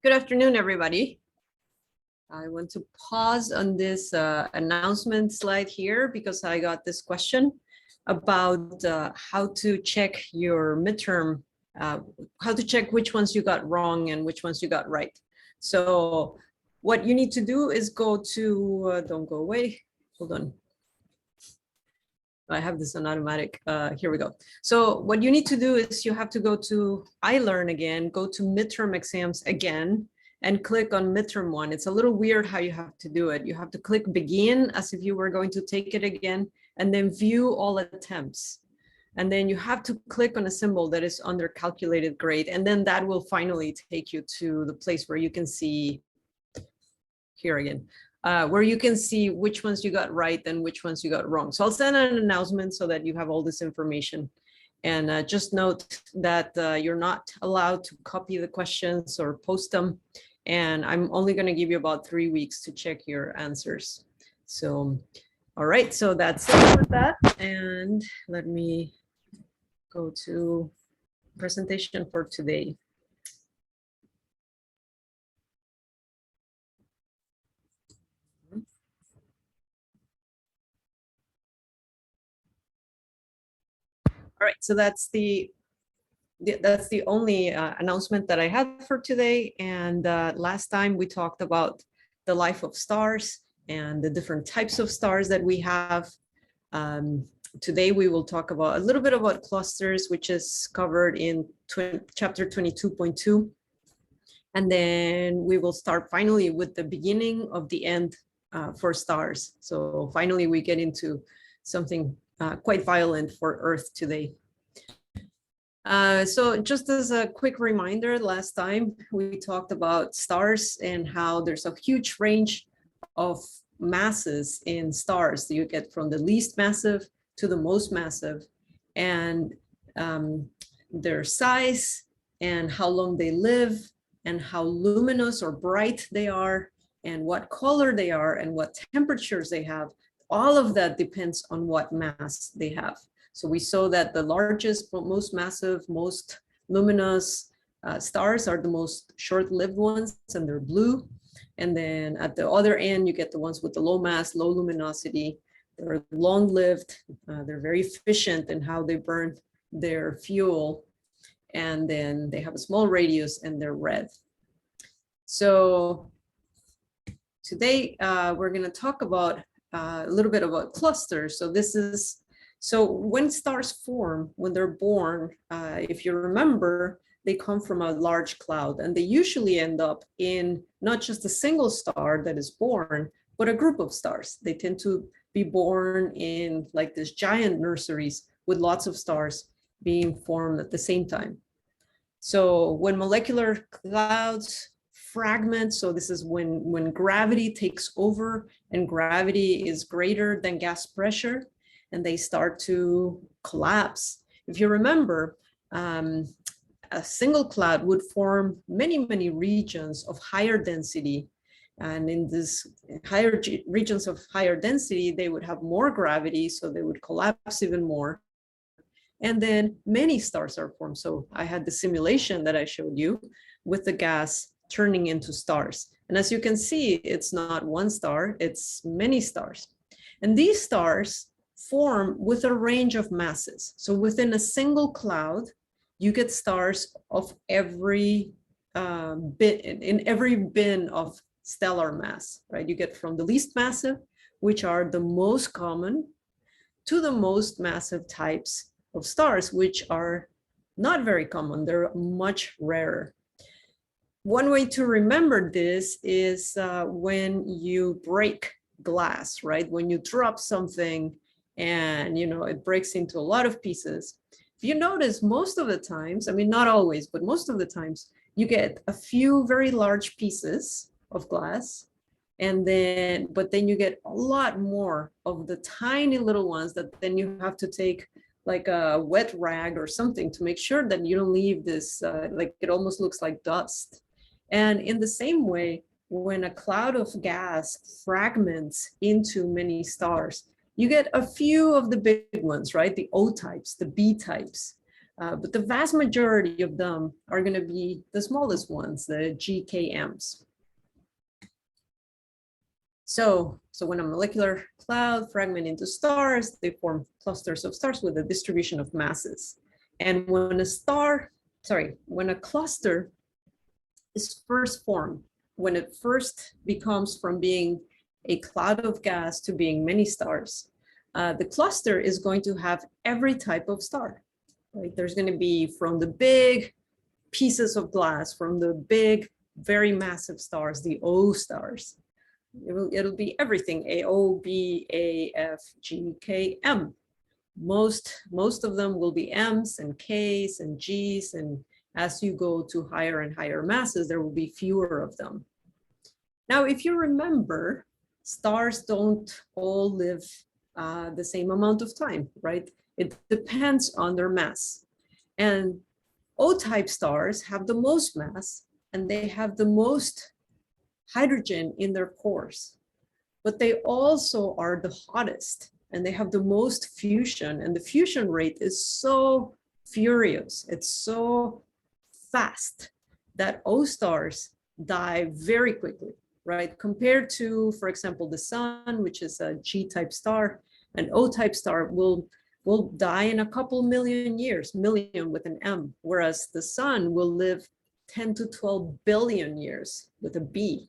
Good afternoon, everybody. I want to pause on this announcement slide here because I got this question about how to check your midterm, how to check which ones you got wrong and which ones you got right. So what you need to do is go to, don't go away, hold on. I have this on automatic, here we go. So what you need to do is you have to go to iLearn again, go to midterm exams again, and click on midterm one. It's a little weird how you have to do it. You have to click begin as if you were going to take it again, and then view all attempts. And then you have to click on a symbol that is under calculated grade, and then that will finally take you to the place where you can see, here again, where you can see which ones you got right and which ones you got wrong. So I'll send an announcement so that you have all this information. And just note that you're not allowed to copy the questions or post them. And I'm only going to give you about 3 weeks to check your answers. So, all right, so that's it for that. And let me go to presentation for today. All right, so that's the only announcement that I had for today. And last time we talked about the life of stars and the different types of stars that we have. Today we will talk about a little bit about clusters, which is covered in chapter 22.2. And then we will start finally with the beginning of the end for stars. So finally we get into something quite violent for Earth today. So just as a quick reminder, last time we talked about stars and how there's a huge range of masses in stars that you get from the least massive to the most massive, and their size and how long they live and how luminous or bright they are and what color they are and what temperatures they have. All of that depends on what mass they have. So we saw that the largest, most massive, most luminous stars are the most short-lived ones, and they're blue. And then at the other end, you get the ones with the low mass, low luminosity. They're long-lived. They're very efficient in how they burn their fuel. And then they have a small radius and they're red. So today we're going to talk about a little bit about clusters. So when stars form, when they're born, if you remember, they come from a large cloud, and they usually end up in not just a single star that is born, but a group of stars. They tend to be born in like this giant nurseries with lots of stars being formed at the same time. So when molecular clouds fragment, so this is when gravity takes over and gravity is greater than gas pressure, and they start to collapse. If you remember, a single cloud would form many, many regions of higher density. And in these higher regions of higher density, they would have more gravity, so they would collapse even more. And then many stars are formed. So I had the simulation that I showed you with the gas turning into stars. And as you can see, it's not one star, it's many stars. And these stars form with a range of masses. So within a single cloud, you get stars of every in every bin of stellar mass, right? You get from the least massive, which are the most common, to the most massive types of stars, which are not very common. They're much rarer. One way to remember this is when you break glass, right? When you drop something and it breaks into a lot of pieces. If you notice, most of the times, I mean, not always, but most of the times, you get a few very large pieces of glass, but then you get a lot more of the tiny little ones that then you have to take like a wet rag or something to make sure that you don't leave this, like it almost looks like dust. And in the same way, when a cloud of gas fragments into many stars, you get a few of the big ones, right? The O types, the B types. But the vast majority of them are going to be the smallest ones, the GKMs. So when a molecular cloud fragment into stars, they form clusters of stars with a distribution of masses. And when a cluster is first formed, when it first becomes from being a cloud of gas to being many stars, the cluster is going to have every type of star. Right? There's going to be from the big pieces of glass, from the big, very massive stars, the O stars. It'll be everything, A, O, B, A, F, G, K, M. Most of them will be M's and K's and G's, and as you go to higher and higher masses, there will be fewer of them. Now, if you remember, stars don't all live the same amount of time, right? It depends on their mass. And O-type stars have the most mass, and they have the most hydrogen in their cores. But they also are the hottest, and they have the most fusion, and the fusion rate is so furious, it's so fast that O stars die very quickly, right? Compared to, for example, the sun, which is a G-type star, an O-type star will die in a couple million years, million with an M, whereas the sun will live 10 to 12 billion years with a B.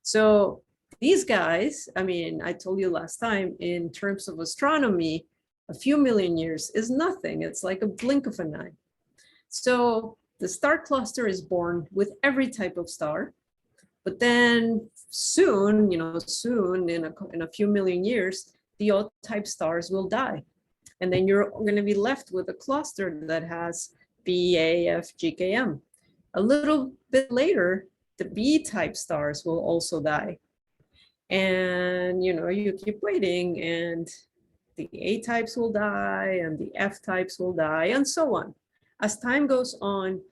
So these guys, I mean, I told you last time, in terms of astronomy, a few million years is nothing. It's like a blink of an eye. So the star cluster is born with every type of star, but then soon, soon in a few million years, the O-type stars will die. And then you're going to be left with a cluster that has B, A, F, G, K, M. A little bit later, the B-type stars will also die. And, you keep waiting, and the A-types will die, and the F-types will die, and so on. As time goes on,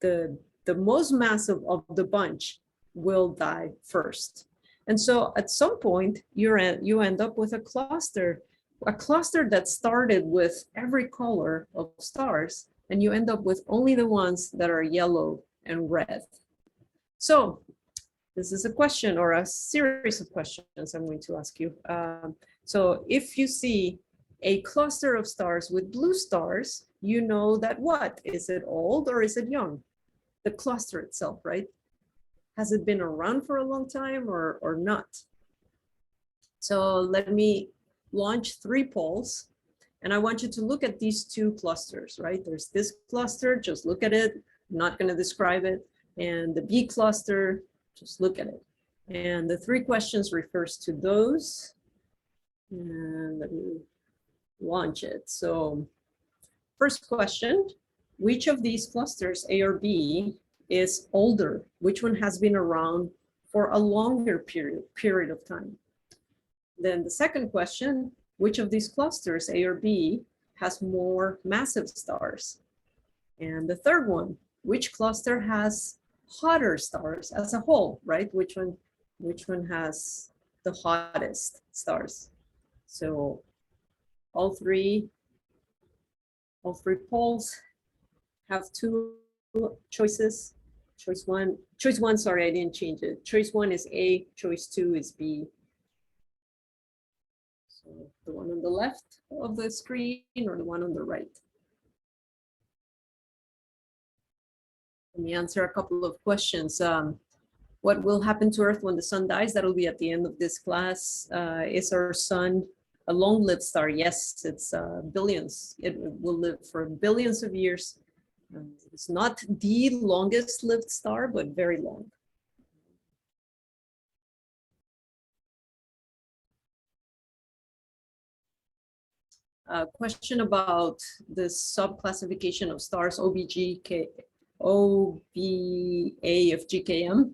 the most massive of the bunch will die first. And so at some point, you end up with a cluster that started with every color of stars, and you end up with only the ones that are yellow and red. So this is a question, or a series of questions I'm going to ask you. So if you see a cluster of stars with blue stars, you know that what? Is it old or is it young? The cluster itself, right? Has it been around for a long time or not? So let me launch 3 polls, and I want you to look at these 2 clusters, right? There's this cluster, just look at it. I'm not going to describe it. And the B cluster, just look at it. And the 3 questions refers to those. And let me launch it. So first question, which of these clusters, A or B, is older? Which one has been around for a longer period of time? Then the second question, which of these clusters, A or B, has more massive stars? And the third one, which cluster has hotter stars as a whole, right? Which one has the hottest stars? So all three polls have 2 choices. Choice one, sorry, I didn't change it. Choice 1 is A, choice 2 is B. So the one on the left of the screen or the one on the right? Let me answer a couple of questions. What will happen to Earth when the sun dies? That'll be at the end of this class. Is our sun a long-lived star? Yes, it's billions. It will live for billions of years. It's not the longest lived star, but very long. Question about the subclassification of stars, OBA of GKM.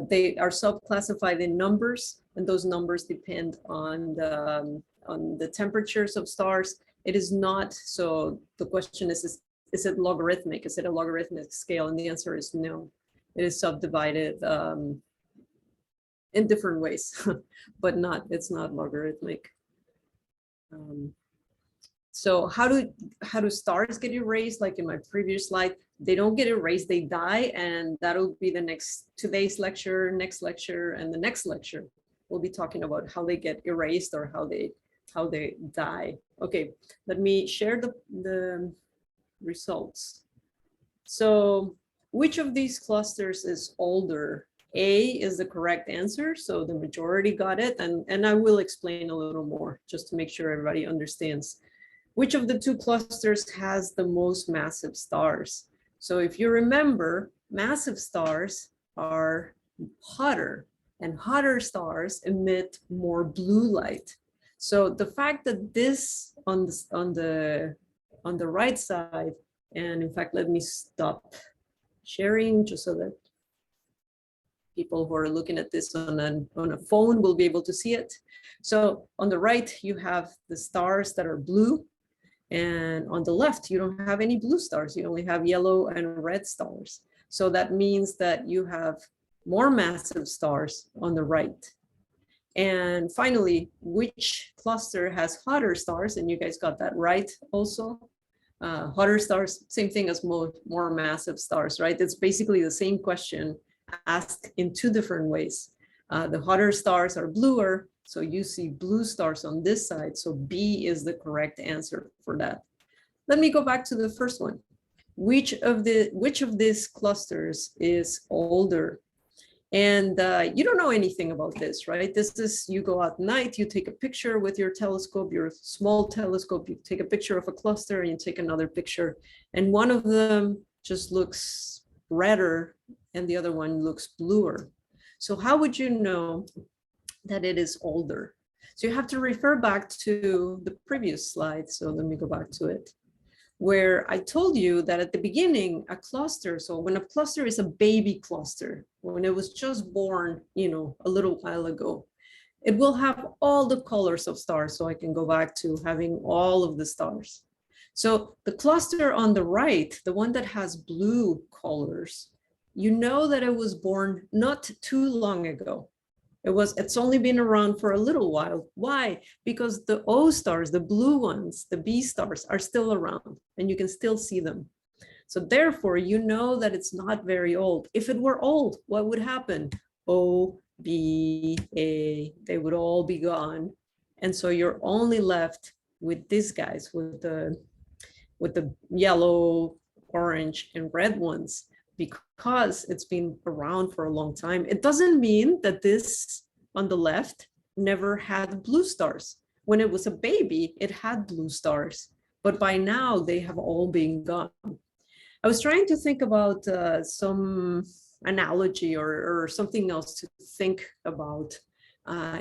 They are subclassified in numbers, and those numbers depend on the temperatures of stars. It is not, so the question is it logarithmic? Is it a logarithmic scale? And the answer is no. It is subdivided in different ways, but it's not logarithmic. So how do stars get erased? Like in my previous slide, they don't get erased, they die, and that'll be today's lecture, next lecture, and the next lecture. We'll be talking about how they get erased or how they die. Okay, let me share the results. So which of these clusters is older? A is the correct answer, so the majority got it, and I will explain a little more just to make sure everybody understands. Which of the two clusters has the most massive stars? So if you remember, massive stars are hotter, and hotter stars emit more blue light. So the fact that this on the right side, and in fact, let me stop sharing just so that people who are looking at this on a phone will be able to see it. So on the right, you have the stars that are blue, and on the left, you don't have any blue stars. You only have yellow and red stars. So that means that you have more massive stars on the right. And finally, which cluster has hotter stars? And you guys got that right also. Hotter stars, same thing as more massive stars, right? It's basically the same question asked in two different ways. The hotter stars are bluer, so you see blue stars on this side. So B is the correct answer for that. Let me go back to the first one. Which of these clusters is older? And you don't know anything about this, right? This is, you go out at night, you take a picture with your telescope, your small telescope, you take a picture of a cluster and you take another picture. And one of them just looks redder and the other one looks bluer. So how would you know that it is older? So you have to refer back to the previous slide. So let me go back to it, where I told you that at the beginning, a cluster, so when a cluster is a baby cluster, when it was just born, a little while ago, it will have all the colors of stars. So I can go back to having all of the stars. So the cluster on the right, the one that has blue colors, you know that it was born not too long ago. It's only been around for a little while. Why? Because the O stars, the blue ones, the B stars are still around and you can still see them. So therefore, you know that it's not very old. If it were old, what would happen? O, B, A, they would all be gone. And so you're only left with these guys, with the yellow, orange, and red ones, because it's been around for a long time. It doesn't mean that this on the left never had blue stars. When it was a baby, it had blue stars, but by now they have all been gone. I was trying to think about some analogy or something else to think about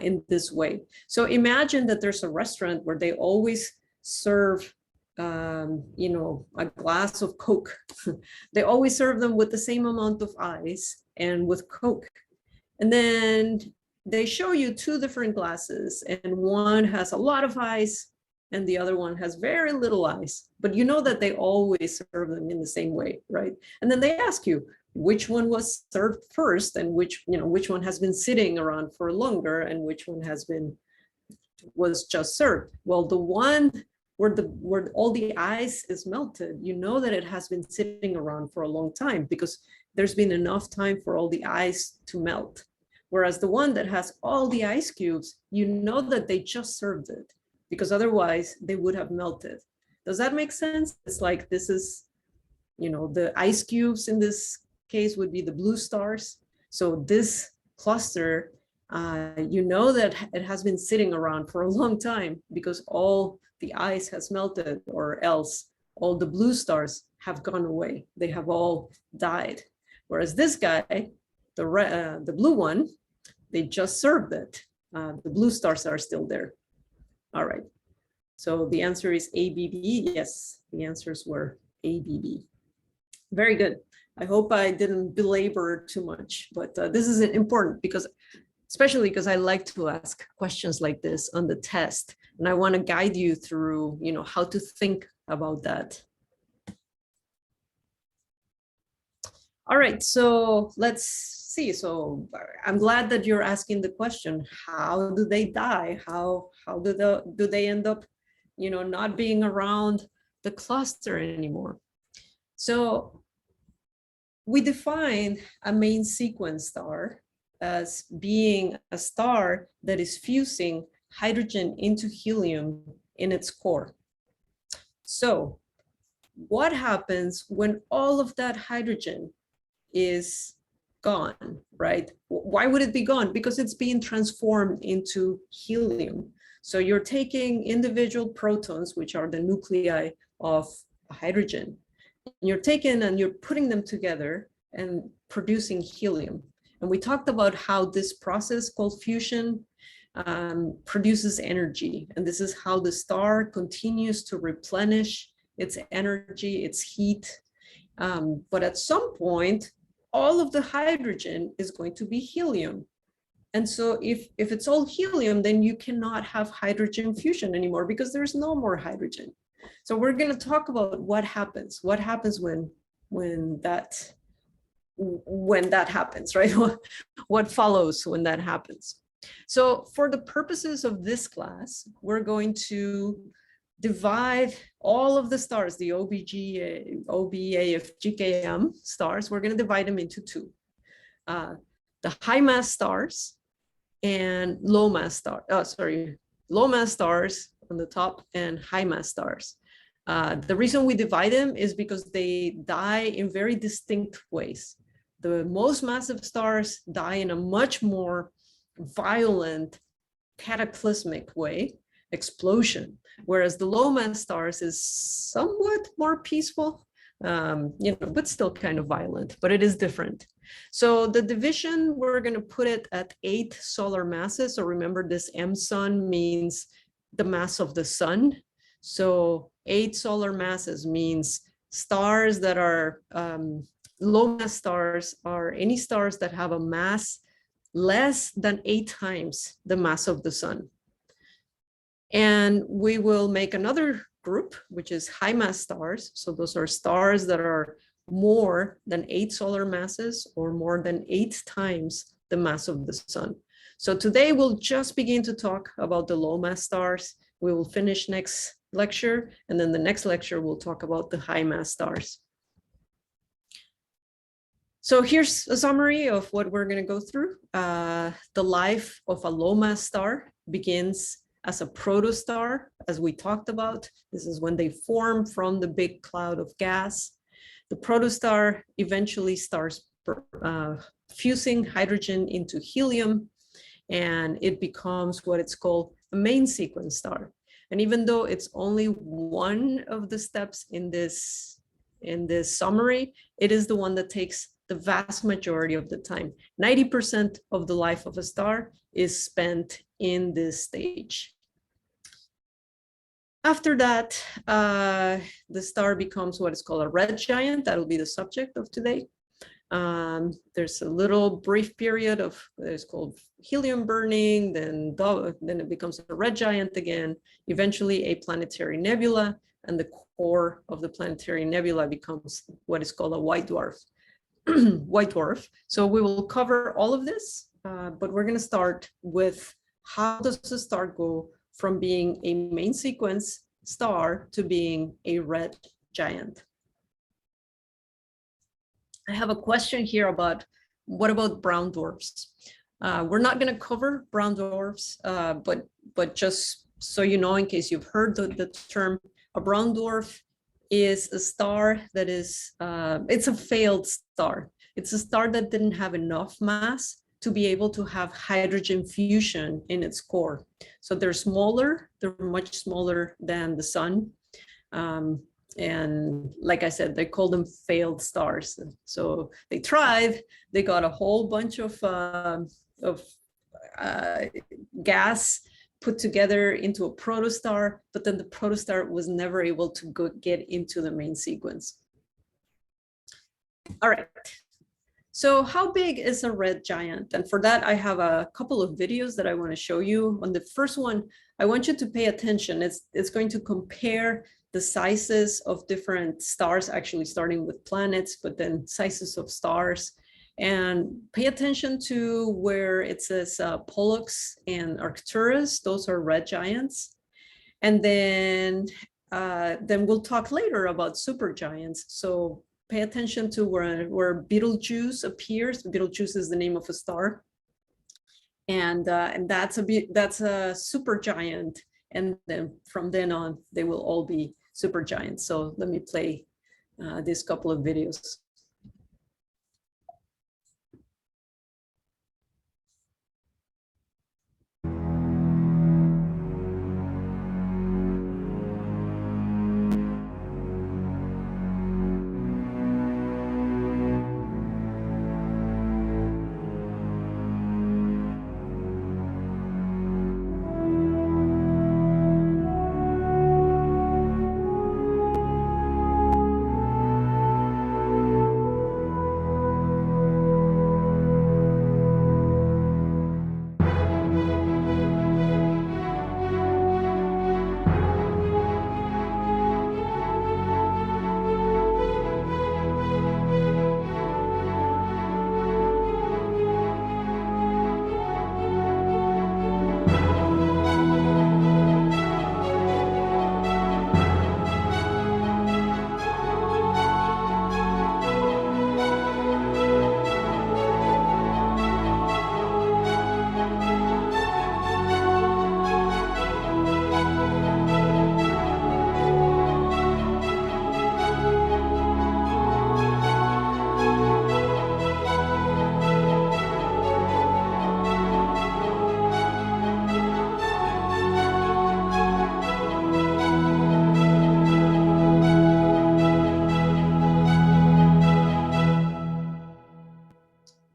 in this way. So imagine that there's a restaurant where they always serve a glass of Coke. They always serve them with the same amount of ice and with Coke. And then they show you two different glasses, and one has a lot of ice and the other one has very little ice, but you know that they always serve them in the same way, right? And then they ask you which one was served first and which one has been sitting around for longer and which one was just served. Well, the one where all the ice is melted, you know that it has been sitting around for a long time because there's been enough time for all the ice to melt. Whereas the one that has all the ice cubes, you know that they just served it because otherwise they would have melted. Does that make sense? It's like this is, the ice cubes in this case would be the blue stars. So this cluster, you know that it has been sitting around for a long time because all the ice has melted, or else all the blue stars have gone away. They have all died. Whereas this guy, the blue one, they just served it. The blue stars are still there. All right. So the answer is ABB. Yes, the answers were ABB. Very good. I hope I didn't belabor too much, but this is important especially because I like to ask questions like this on the test, and I want to guide you through, how to think about that. All right, so let's see. So I'm glad that you're asking the question, how do they die? How do they end up, not being around the cluster anymore. So we define a main sequence star as being a star that is fusing hydrogen into helium in its core. So what happens when all of that hydrogen is gone, right? Why would it be gone? Because it's being transformed into helium. So you're taking individual protons, which are the nuclei of hydrogen, and you're taking and you're putting them together and producing helium. And we talked about how this process called fusion produces energy. And this is how the star continues to replenish its energy, its heat. But at some point, all of the hydrogen is going to be helium. And so if it's all helium, then you cannot have hydrogen fusion anymore because there's no more hydrogen. So we're going to talk about what happens when that happens, right? What follows when that happens. So for the purposes of this class, we're going to divide all of the stars, the OBGA, OBAF, GKM stars, we're going to divide them into two. The high mass stars and low mass stars, low mass stars on the top and high mass stars. The reason we divide them is because they die in very distinct ways. The most massive stars die in a much more violent, cataclysmic way, explosion, whereas the low mass stars is somewhat more peaceful, but still kind of violent, but it is different. So the division, we're going to put it at 8 solar masses. So remember, this M sun means the mass of the sun. So 8 solar masses means stars that are low mass stars are any stars that have a mass less than 8 times the mass of the sun. And we will make another group, which is high mass stars. So those are stars that are more than 8 solar masses or more than 8 times the mass of the sun. So today we'll just begin to talk about the low mass stars. We will finish next lecture, and then the next lecture we'll talk about the high mass stars. So here's a summary of what we're going to go through. The life of a low mass star begins as a protostar, as we talked about. This is when they form from the big cloud of gas. The protostar eventually starts fusing hydrogen into helium, and it becomes what it's called a main sequence star. And even though it's only one of the steps in this summary, it is the one that takes the vast majority of the time. 90% of the life of a star is spent in this stage. After that, the star becomes what is called a red giant. That'll be the subject of today. There's a little brief period of it's called helium burning, then it becomes a red giant again, eventually a planetary nebula, and the core of the planetary nebula becomes what is called a white dwarf. White dwarf. So we will cover all of this, but we're going to start with how does the star go from being a main sequence star to being a red giant. I have a question here about what about brown dwarfs? We're not going to cover brown dwarfs, but just so you know, in case you've heard the term, a brown dwarf is a star that is, it's a failed star. It's a star that didn't have enough mass to be able to have hydrogen fusion in its core. So they're smaller, they're much smaller than the sun. And like I said, they call them failed stars. So they tried, they got a whole bunch of gas put together into a protostar, but then the protostar was never able to get into the main sequence. All right. So how big is a red giant? And for that, I have a couple of videos that I want to show you. On the first one, I want you to pay attention. It's going to compare the sizes of different stars, actually starting with planets, but then sizes of stars. And pay attention to where it says Pollux and Arcturus. Those are red giants. And then we'll talk later about supergiants. So pay attention to where Betelgeuse appears. Betelgeuse is the name of a star. And that's a supergiant. And then from then on, they will all be supergiants. So let me play this couple of videos.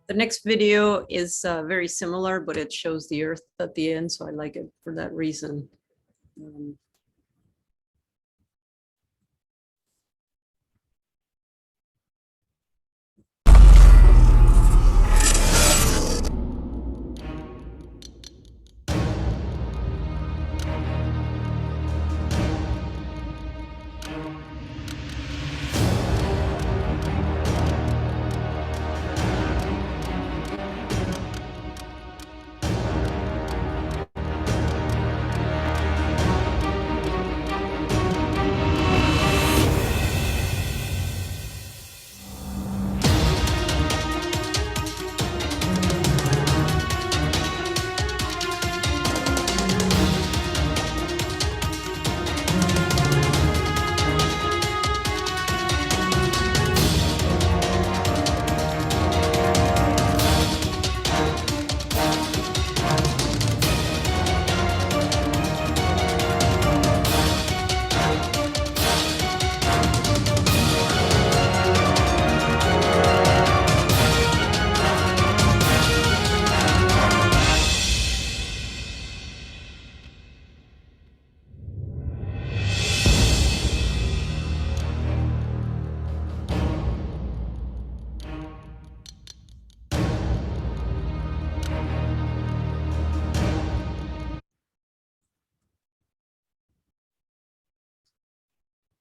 The next video is very similar, but it shows the Earth at the end, so I like it for that reason.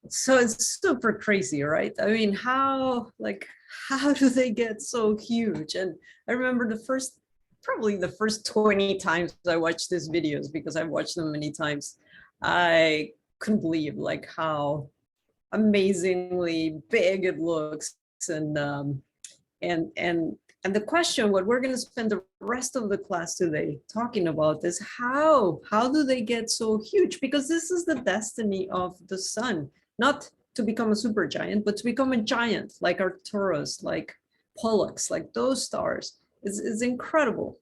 So it's super crazy, right? I mean, how do they get so huge? And I remember probably the first 20 times I watched these videos, because I've watched them many times, I couldn't believe like how amazingly big it looks. And the question, what we're going to spend the rest of the class today talking about is how do they get so huge? Because this is the destiny of the sun, not to become a supergiant, but to become a giant like Arcturus, like Pollux, like those stars. It's incredible.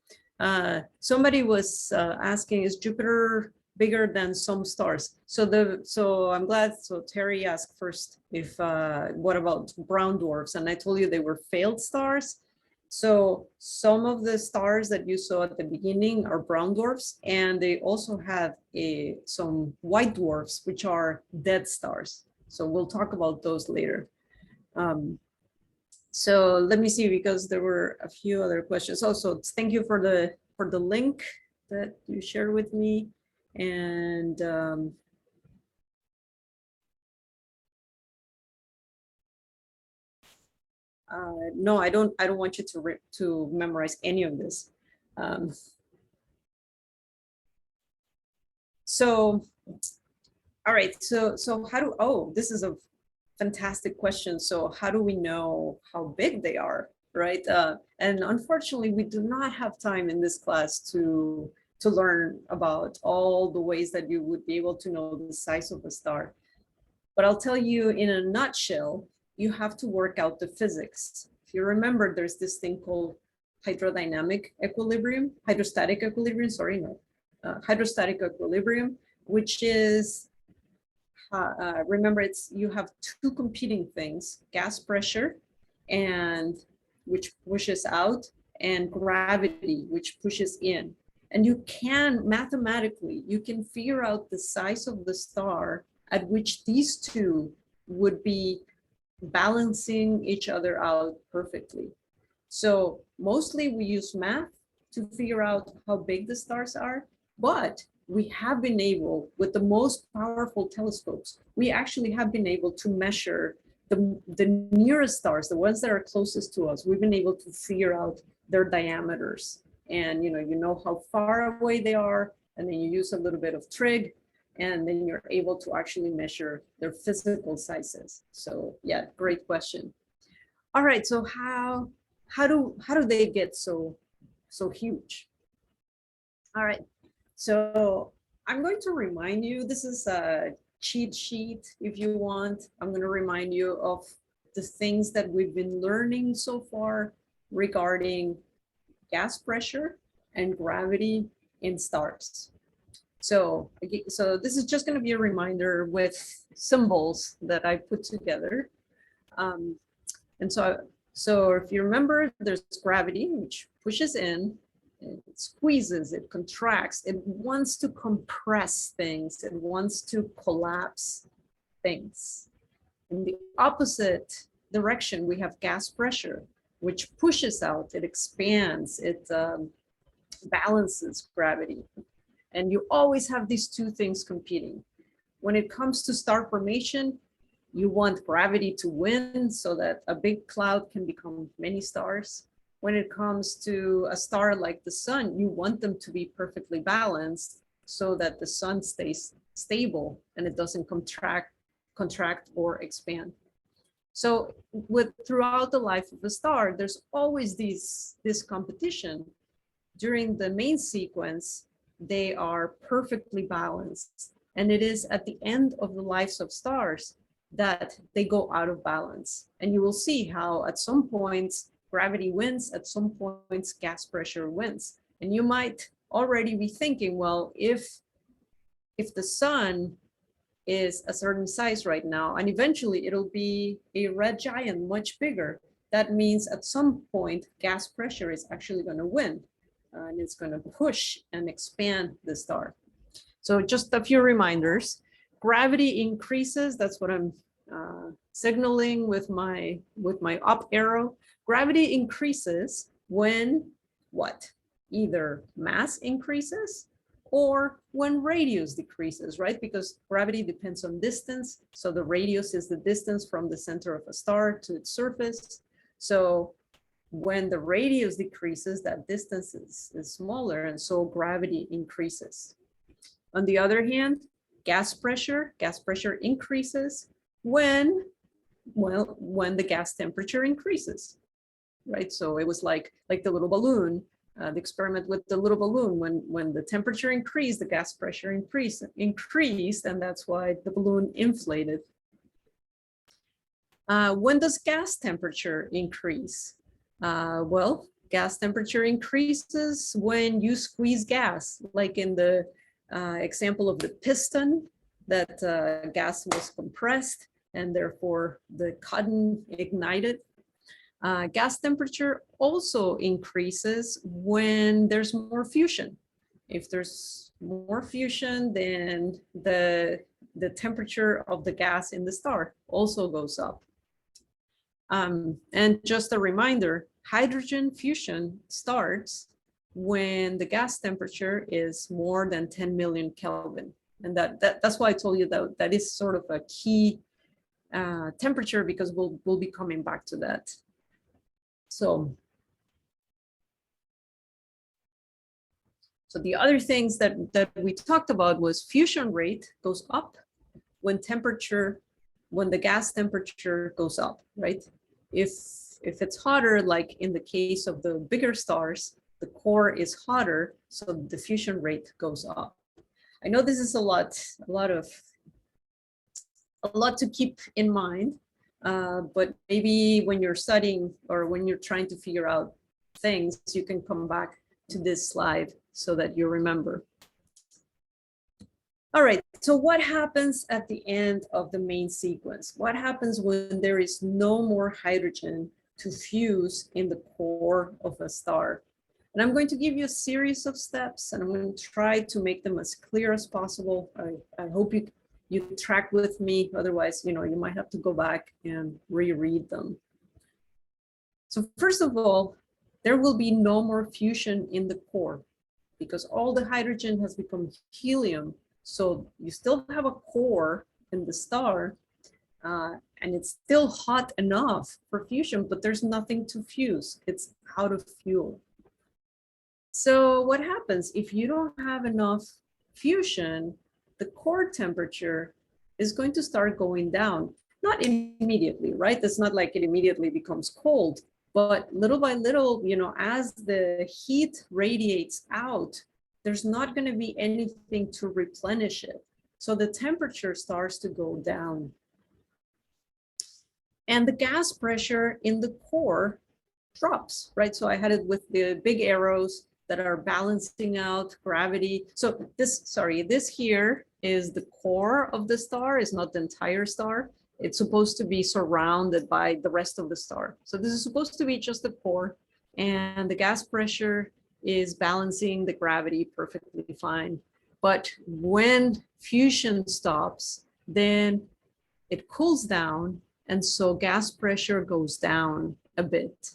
Somebody was asking, is Jupiter bigger than some stars? So I'm glad. So Terry asked first if what about brown dwarfs, and I told you they were failed stars. So some of the stars that you saw at the beginning are brown dwarfs, and they also have some white dwarfs, which are dead stars. So we'll talk about those later. So let me see, because there were a few other questions. Also, thank you for the link that you shared with me. And no, I don't want you to memorize any of this. So All right, so this is a fantastic question. So how do we know how big they are, right? And unfortunately, we do not have time in this class to learn about all the ways that you would be able to know the size of a star. But I'll tell you in a nutshell, you have to work out the physics. If you remember, there's this thing called hydrostatic equilibrium, sorry, no, hydrostatic equilibrium, which is, remember, you have two competing things, gas pressure, and which pushes out, and gravity, which pushes in. And you can, mathematically, you can figure out the size of the star at which these two would be balancing each other out perfectly. So mostly we use math to figure out how big the stars are, but we have been able, with the most powerful telescopes, we actually have been able to measure the nearest stars, the ones that are closest to us. We've been able to figure out their diameters, and you know how far away they are, and then you use a little bit of trig, and then you're able to actually measure their physical sizes. So yeah, great question. All right, so how do they get so huge? All right, so I'm going to remind you, this is a cheat sheet if you want. I'm going to remind you of the things that we've been learning so far regarding gas pressure and gravity in stars. So this is just going to be a reminder with symbols that I put together. And so if you remember, there's gravity, which pushes in, it squeezes, it contracts, it wants to compress things, it wants to collapse things. In the opposite direction, we have gas pressure, which pushes out, it expands, it balances gravity. And you always have these two things competing. When it comes to star formation, you want gravity to win so that a big cloud can become many stars. When it comes to a star like the sun, you want them to be perfectly balanced so that the sun stays stable and it doesn't contract or expand. So throughout the life of a star, there's always this competition. During the main sequence, they are perfectly balanced. And it is at the end of the lives of stars that they go out of balance. And you will see how at some points gravity wins, at some points gas pressure wins. And you might already be thinking, well, if the sun is a certain size right now, and eventually it'll be a red giant, much bigger, that means at some point gas pressure is actually going to win, and it's going to push and expand the star. So just a few reminders. Gravity increases, that's what I'm signaling with my up arrow. Gravity increases when what? Either mass increases or when radius decreases, right? Because gravity depends on distance. So the radius is the distance from the center of a star to its surface. So when the radius decreases, that distance is smaller, and so gravity increases. On the other hand, gas pressure increases when the gas temperature increases, right? So it was like the little balloon, the experiment with the little balloon. When the temperature increased, the gas pressure increased, and that's why the balloon inflated. When does gas temperature increase? Well, gas temperature increases when you squeeze gas, like in the example of the piston, that gas was compressed and therefore the cotton ignited. Gas temperature also increases when there's more fusion. If there's more fusion, then the temperature of the gas in the star also goes up. And just a reminder, hydrogen fusion starts when the gas temperature is more than 10 million Kelvin. And that's why I told you that is sort of a key temperature, because we'll be coming back to that. So the other things that we talked about was fusion rate goes up when the gas temperature goes up, right? If it's hotter, like in the case of the bigger stars, the core is hotter, so the diffusion rate goes up. I know this is a lot to keep in mind, but maybe when you're studying or when you're trying to figure out things, you can come back to this slide so that you remember. All right, so what happens at the end of the main sequence? What happens when there is no more hydrogen to fuse in the core of a star? And I'm going to give you a series of steps, and I'm going to try to make them as clear as possible. I hope you track with me, otherwise, you might have to go back and reread them. So first of all, there will be no more fusion in the core because all the hydrogen has become helium. So you still have a core in the star, and it's still hot enough for fusion, but there's nothing to fuse. It's out of fuel. So what happens if you don't have enough fusion? The core temperature is going to start going down. Not immediately, right? It's not like it immediately becomes cold, but little by little, as the heat radiates out, there's not going to be anything to replenish it. So the temperature starts to go down. And the gas pressure in the core drops, right? So I had it with the big arrows that are balancing out gravity. So this here is the core of the star, is not the entire star. It's supposed to be surrounded by the rest of the star. So this is supposed to be just the core, and the gas pressure is balancing the gravity perfectly fine. But when fusion stops, then it cools down, and so gas pressure goes down a bit.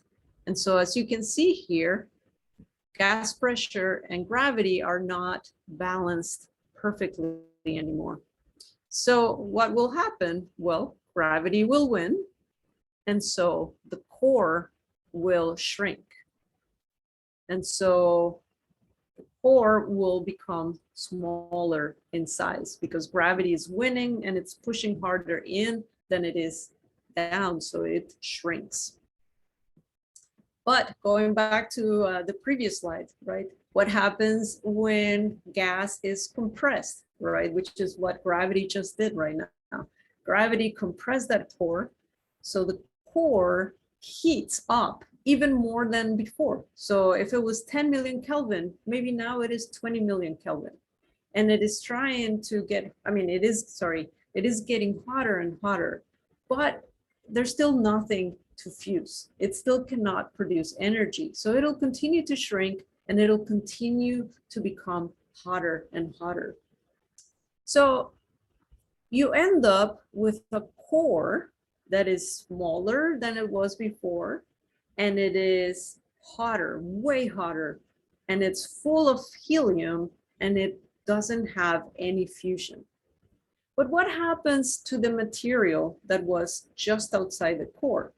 And so as you can see here, gas pressure and gravity are not balanced perfectly anymore. So what will happen? Well, gravity will win, and so the core will shrink. And so the core will become smaller in size because gravity is winning and it's pushing harder in than it is down, so it shrinks. But going back to the previous slide, right? What happens when gas is compressed, right? Which is what gravity just did right now. Gravity compressed that core, so the core heats up even more than before. So if it was 10 million Kelvin, maybe now it is 20 million Kelvin. And it is trying to get, it is getting hotter and hotter, but there's still nothing to fuse. It still cannot produce energy. So it'll continue to shrink and it'll continue to become hotter and hotter. So you end up with a core that is smaller than it was before, and it is hotter, way hotter, and it's full of helium, and it doesn't have any fusion. But what happens to the material that was just outside the core?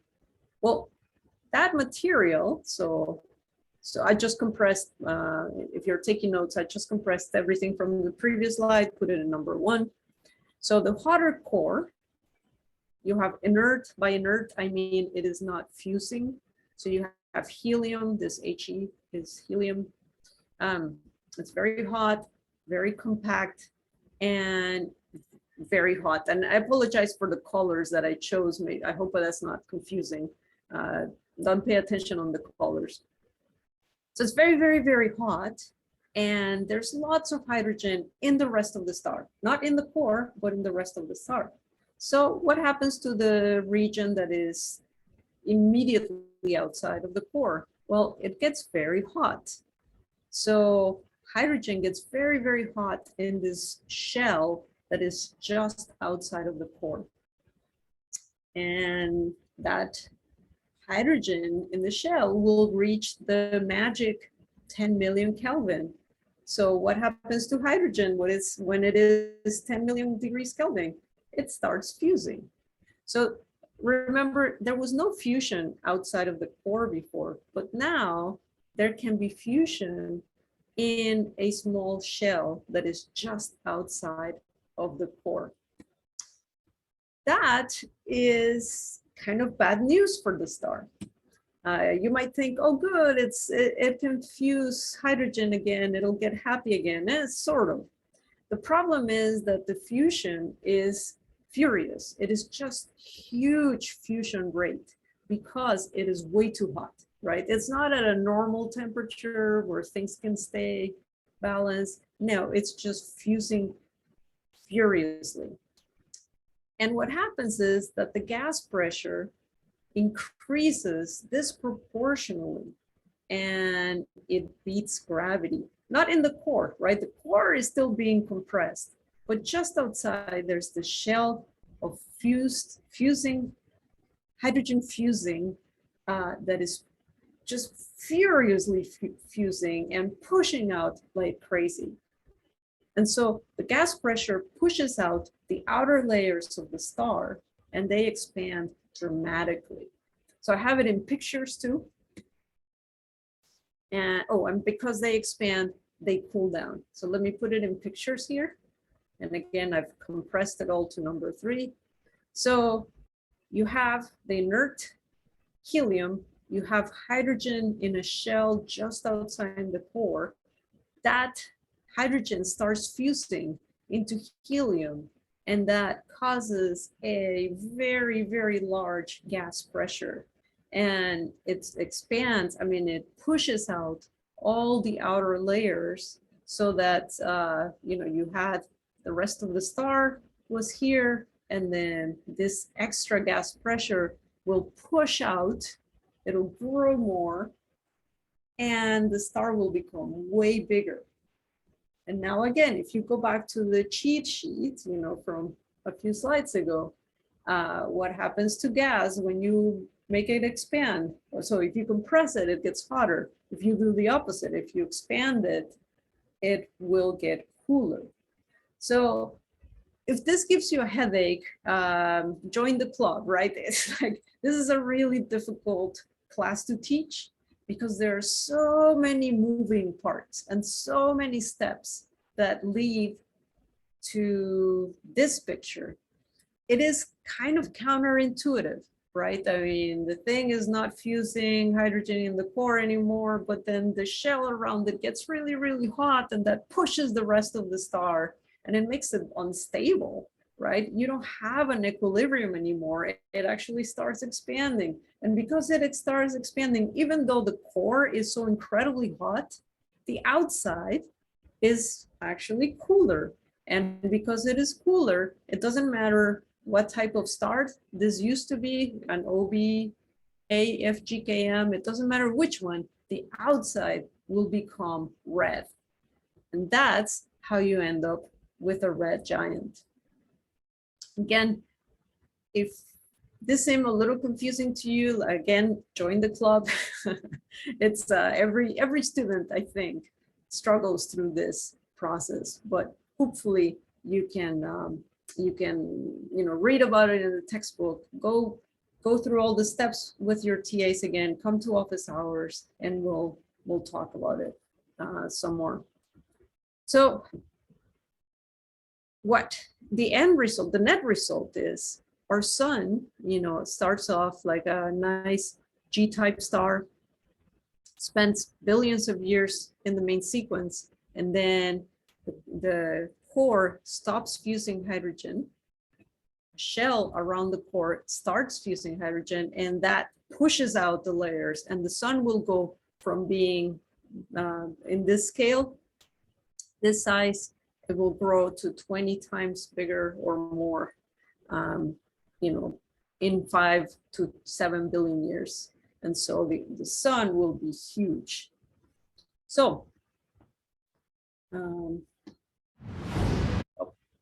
Well, that material, so I just compressed, if you're taking notes, I just compressed everything from the previous slide, put it in number 1. So the hotter core, you have inert. By inert, I mean it is not fusing. So you have helium, this He is helium. It's very hot, very compact, and very hot. And I apologize for the colors that I chose. I hope that's not confusing. Don't pay attention on the colors. So it's very, very, very hot. And there's lots of hydrogen in the rest of the star, not in the core, but in the rest of the star. So what happens to the region that is immediately outside of the core? Well, it gets very hot. So hydrogen gets very, very hot in this shell that is just outside of the core. And that hydrogen in the shell will reach the magic 10 million Kelvin. So what happens to hydrogen when it is 10 million degrees Kelvin? It starts fusing. So remember, there was no fusion outside of the core before, but now there can be fusion in a small shell that is just outside of the core. that is kind of bad news for the star. You might think, oh, good, it can fuse hydrogen again, it'll get happy again. Sort of. The problem is that the fusion is furious. It is just huge fusion rate because it is way too hot, right? It's not at a normal temperature where things can stay balanced. No, it's just fusing furiously. And what happens is that the gas pressure increases disproportionately and it beats gravity. Not in the core, right? The core is still being compressed, but just outside there's the shell of hydrogen fusing that is just furiously fusing and pushing out like crazy. And so the gas pressure pushes out the outer layers of the star and they expand dramatically. So I have it in pictures too. And and because they expand, they cool down. So let me put it in pictures here. And again, I've compressed it all to number 3. So you have the inert helium, you have hydrogen in a shell just outside the core. That hydrogen starts fusing into helium, and that causes a very, very large gas pressure. And it expands, I mean, it pushes out all the outer layers so that, you had the rest of the star was here, and then this extra gas pressure will push out, it'll grow more, and the star will become way bigger. And now again, if you go back to the cheat sheet, from a few slides ago, what happens to gas when you make it expand? So if you compress it, it gets hotter. If you do the opposite, if you expand it, it will get cooler. So if this gives you a headache, join the club, right? It's like, this is a really difficult class to teach because there are so many moving parts and so many steps that lead to this picture. It is kind of counterintuitive, right? I mean, the thing is not fusing hydrogen in the core anymore, but then the shell around it gets really, really hot, and that pushes the rest of the star, and it makes it unstable, right? You don't have an equilibrium anymore. It actually starts expanding. And because it starts expanding, even though the core is so incredibly hot, the outside is actually cooler. And because it is cooler, it doesn't matter what type of star this used to be, an OB, AFGKM, it doesn't matter which one, the outside will become red. And that's how you end up with a red giant. Again, if this seemed a little confusing to you, again, join the club. It's every student, I think, struggles through this process, but hopefully you can read about it in the textbook, go through all the steps with your TAs again, come to office hours, and we'll talk about it some more. So what the end result, the net result is, our sun, starts off like a nice G-type star, spends billions of years in the main sequence, and then the core stops fusing hydrogen, shell around the core starts fusing hydrogen, and that pushes out the layers, and the sun will go from being in this scale, this size, it will grow to 20 times bigger or more, in 5 to 7 billion years. And so the sun will be huge. So,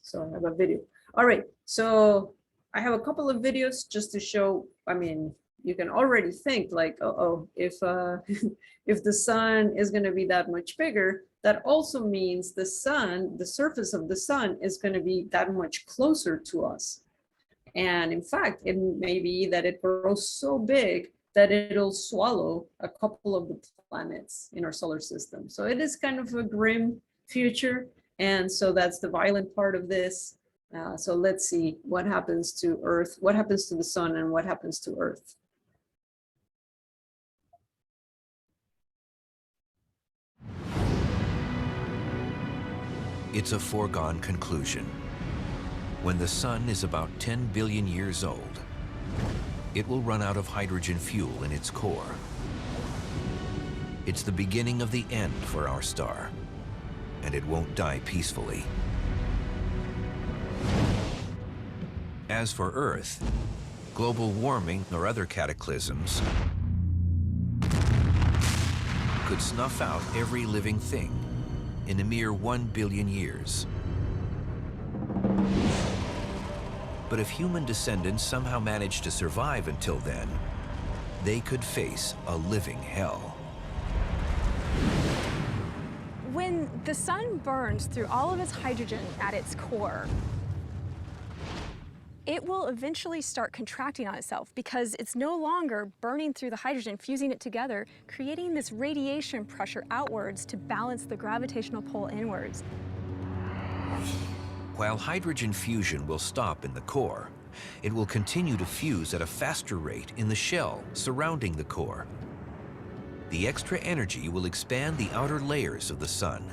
so I have a video. All right, so I have a couple of videos just to show, I mean, you can already think like, if if the sun is going to be that much bigger, that also means the sun, the surface of the sun is going to be that much closer to us. And in fact, it may be that it grows so big that it'll swallow a couple of the planets in our solar system. So it is kind of a grim future. And so that's the violent part of this. So let's see what happens to Earth, what happens to the sun, and what happens to Earth. It's a foregone conclusion. When the sun is about 10 billion years old, it will run out of hydrogen fuel in its core. It's the beginning of the end for our star, and it won't die peacefully. As for Earth, global warming or other cataclysms could snuff out every living thing in a mere 1 billion years. But if human descendants somehow manage to survive until then, they could face a living hell. When the sun burns through all of its hydrogen at its core, it will eventually start contracting on itself because it's no longer burning through the hydrogen, fusing it together, creating this radiation pressure outwards to balance the gravitational pull inwards. While hydrogen fusion will stop in the core, it will continue to fuse at a faster rate in the shell surrounding the core. The extra energy will expand the outer layers of the sun.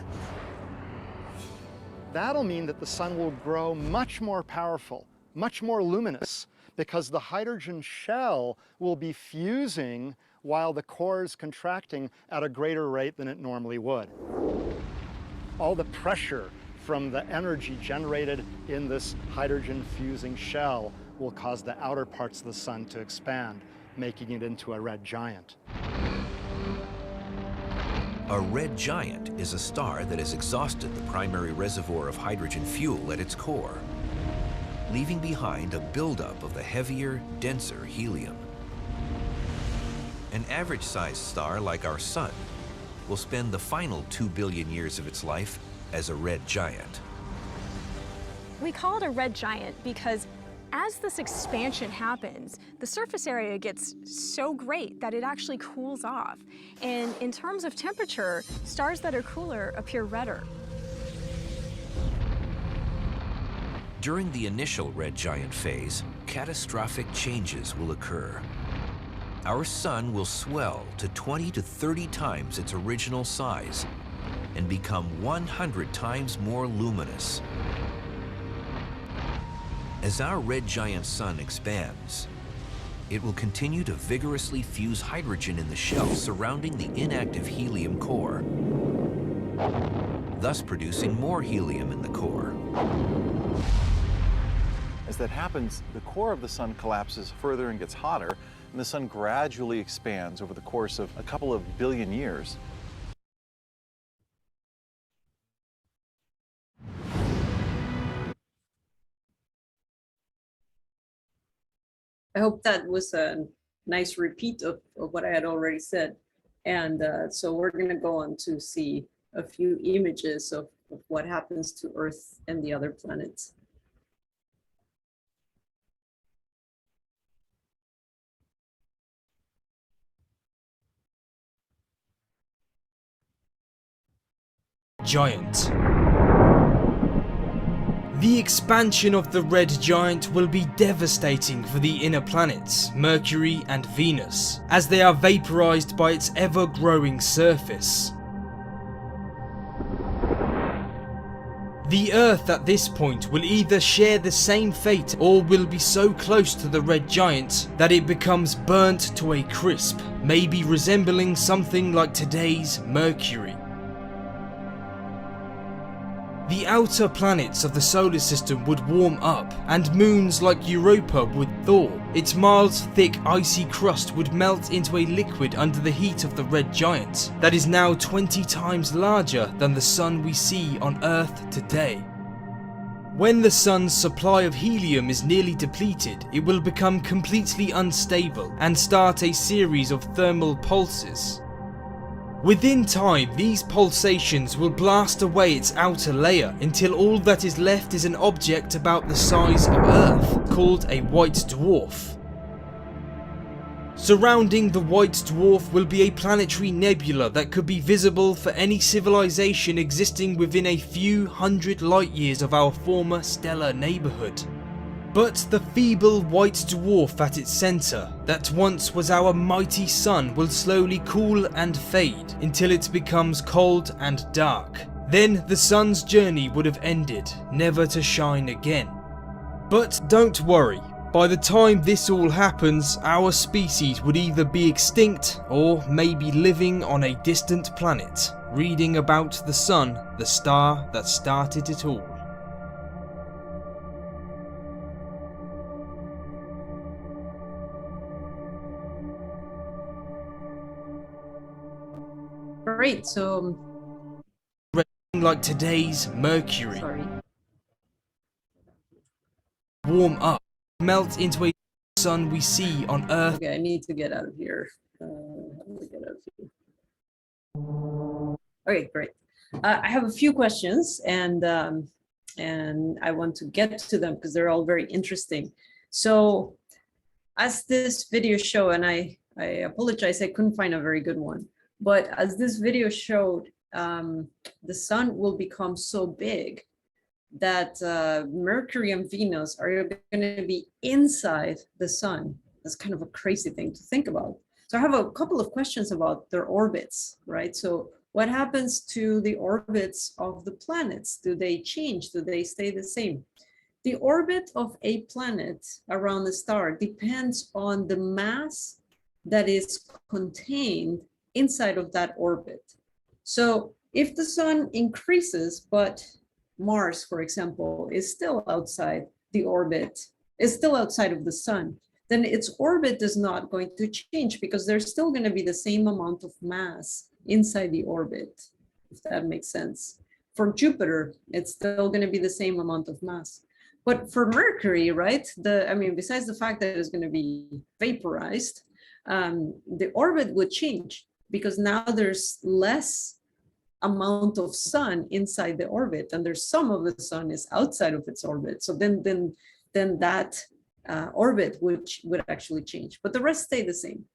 That'll mean that the sun will grow much more powerful, much more luminous, because the hydrogen shell will be fusing while the core is contracting at a greater rate than it normally would. All the pressure from the energy generated in this hydrogen fusing shell will cause the outer parts of the sun to expand, making it into a red giant. A red giant is a star that has exhausted the primary reservoir of hydrogen fuel at its core, leaving behind a buildup of the heavier, denser helium. An average-sized star like our sun will spend the final 2 billion years of its life as a red giant. We call it a red giant because as this expansion happens, the surface area gets so great that it actually cools off. And in terms of temperature, stars that are cooler appear redder. During the initial red giant phase, catastrophic changes will occur. Our sun will swell to 20 to 30 times its original size and become 100 times more luminous. As our red giant sun expands, it will continue to vigorously fuse hydrogen in the shell surrounding the inactive helium core, thus producing more helium in the core. As that happens, the core of the sun collapses further and gets hotter, and the sun gradually expands over the course of a couple of billion years. I hope that was a nice repeat of what I had already said. And so we're going to go on to see a few images of what happens to Earth and the other planets. Giant. The expansion of the red giant will be devastating for the inner planets, Mercury and Venus, as they are vaporized by its ever-growing surface. The Earth at this point will either share the same fate or will be so close to the red giant that it becomes burnt to a crisp, maybe resembling something like today's Mercury. The outer planets of the solar system would warm up, and moons like Europa would thaw. Its miles thick icy crust would melt into a liquid under the heat of the red giant, that is now 20 times larger than the sun we see on Earth today. When the sun's supply of helium is nearly depleted, it will become completely unstable and start a series of thermal pulses. Within time, these pulsations will blast away its outer layer until all that is left is an object about the size of Earth, called a white dwarf. Surrounding the white dwarf will be a planetary nebula that could be visible for any civilization existing within a few hundred light years of our former stellar neighborhood. But the feeble white dwarf at its center, that once was our mighty sun, will slowly cool and fade until it becomes cold and dark. Then the sun's journey would have ended, never to shine again. But don't worry, by the time this all happens, our species would either be extinct or maybe living on a distant planet, reading about the sun, the star that started it all. Great, so Like today's Mercury, sorry. warm up, melt into a sun we see on Earth. Okay, I need to get out of here. How do I get out of here? Okay, great. I have a few questions, and I want to get to them because they're all very interesting. So, as this video show, and I apologize, I couldn't find a very good one, but as this video showed, the sun will become so big that Mercury and Venus are going to be inside the sun. That's kind of a crazy thing to think about. So I have a couple of questions about their orbits, right? So what happens to the orbits of the planets? Do they change? Do they stay the same? The orbit of a planet around the star depends on the mass that is contained inside of that orbit. So if the sun increases, but Mars, for example, is still outside the orbit, is still outside of the sun, then its orbit is not going to change because there's still going to be the same amount of mass inside the orbit, if that makes sense. For Jupiter, it's still going to be the same amount of mass. But for Mercury, right, besides the fact that it's going to be vaporized, the orbit would change because now there's less amount of sun inside the orbit, and there's some of the sun is outside of its orbit. So then that orbit would actually change, but the rest stay the same.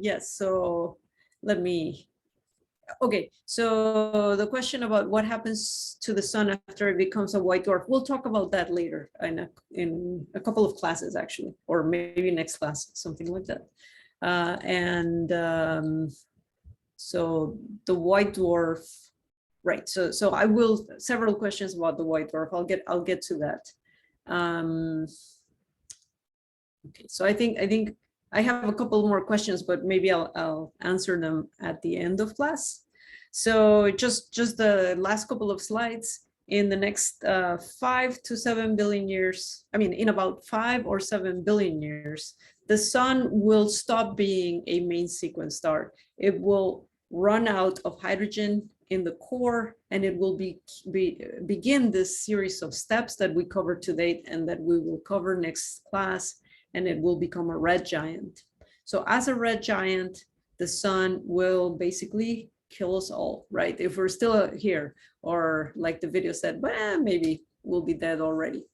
Yes, so let me. Okay, so the question about what happens to the sun after it becomes a white dwarf, we'll talk about that later in a couple of classes, actually, or maybe next class, something like that. So the white dwarf, right? So I will several questions about the white dwarf. I'll get to that. Okay, so I think I have a couple more questions, but maybe I'll answer them at the end of class. So just the last couple of slides. In the next 5 to 7 billion years, in about 5 or 7 billion years, the sun will stop being a main sequence star. It will run out of hydrogen in the core, and it will begin this series of steps that we covered to date and that we will cover next class, and it will become a red giant. So as a red giant, the sun will basically kill us all, right? If we're still here, or like the video said, but maybe we'll be dead already.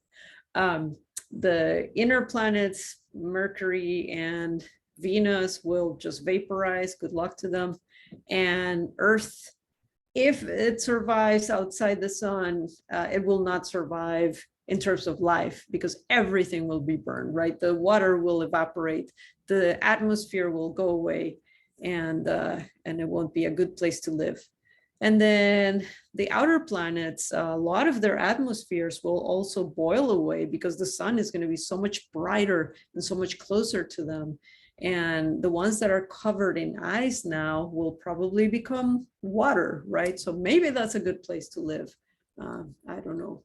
The inner planets, Mercury and Venus, will just vaporize. Good luck to them. And Earth, if it survives outside the sun, it will not survive in terms of life because everything will be burned, right? The water will evaporate, the atmosphere will go away, and it won't be a good place to live. And then the outer planets, a lot of their atmospheres will also boil away because the sun is going to be so much brighter and so much closer to them. And the ones that are covered in ice now will probably become water, right? So maybe that's a good place to live. I don't know.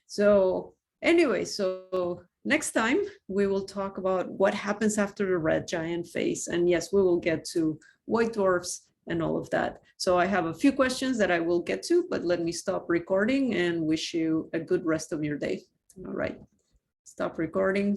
So anyway, so next time we will talk about what happens after the red giant phase. And yes, we will get to white dwarfs and all of that. So I have a few questions that I will get to, but let me stop recording and wish you a good rest of your day. All right, stop recording.